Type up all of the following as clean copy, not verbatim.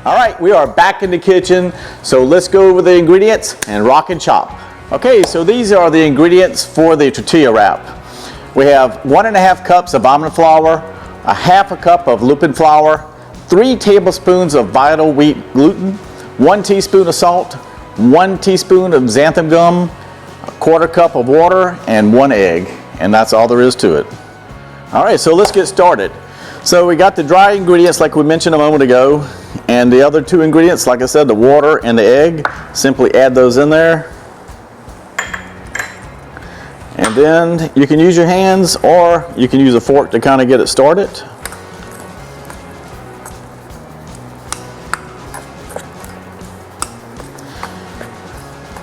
All right, we are back in the kitchen, so let's go over the ingredients and rock and chop. Okay, so these are the ingredients for the tortilla wrap. We have 1.5 cups of almond flour, 1/2 cup of lupine flour, 3 tablespoons of vital wheat gluten, 1 teaspoon of salt, 1 teaspoon of xanthan gum, 1/4 cup of water, and 1 egg. And that's all there is to it. All right, so let's get started. So we got the dry ingredients like we mentioned a moment ago, and the other 2 ingredients, like I said, the water and the egg. Simply add those in there. And then you can use your hands or you can use a fork to kind of get it started.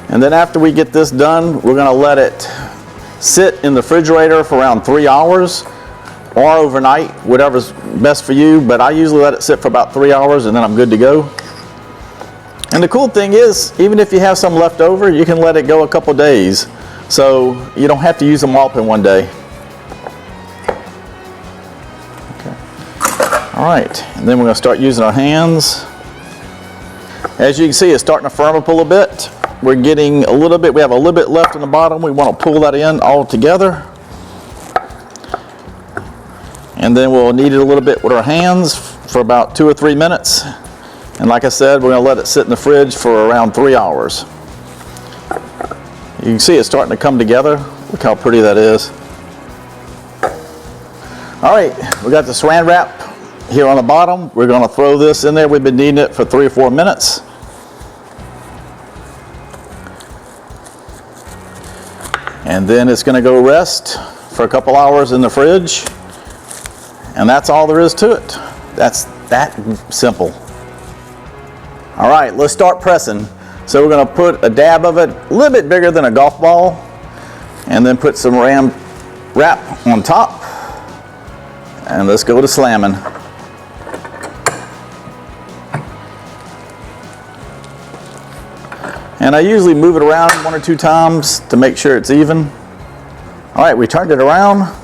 And then after we get this done, we're going to let it sit in the refrigerator for around 3 hours. Or overnight, whatever's best for you, but I usually let it sit for about 3 hours and then I'm good to go. And the cool thing is, even if you have some left over, you can let it go a couple days. So you don't have to use them all up in one day. Okay. All right, and then we're going to start using our hands. As you can see, it's starting to firm up a little bit. We're getting a little bit, we have a little bit left in the bottom. We want to pull that in all together. And then we'll knead it a little bit with our hands for about 2 or 3 minutes. And like I said, we're going to let it sit in the fridge for around 3 hours. You can see it's starting to come together. Look how pretty that is. All right, we got the saran wrap here on the bottom. We're going to throw this in there. We've been kneading it for 3 or 4 minutes. And then it's going to go rest for a couple hours in the fridge. And that's all there is to it. That's that simple. All right, let's start pressing. So we're going to put a dab of it, a little bit bigger than a golf ball, and then put some wrap on top. And let's go to slamming. And I usually move it around 1 or 2 times to make sure it's even. All right, we turned it around.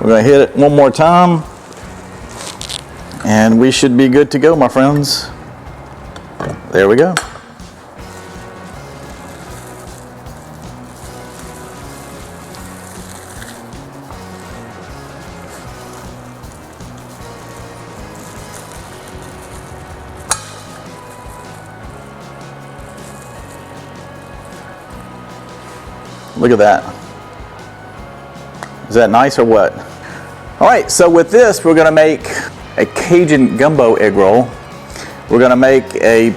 We're going to hit it one more time, and we should be good to go, my friends. There we go. Look at that. Is that nice or what? All right, so with this, we're going to make a Cajun gumbo egg roll. We're going to make a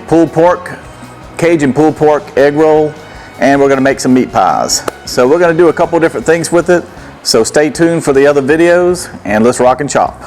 Cajun pulled pork egg roll, and we're going to make some meat pies. So we're going to do a couple different things with it. So stay tuned for the other videos, and let's rock and chop.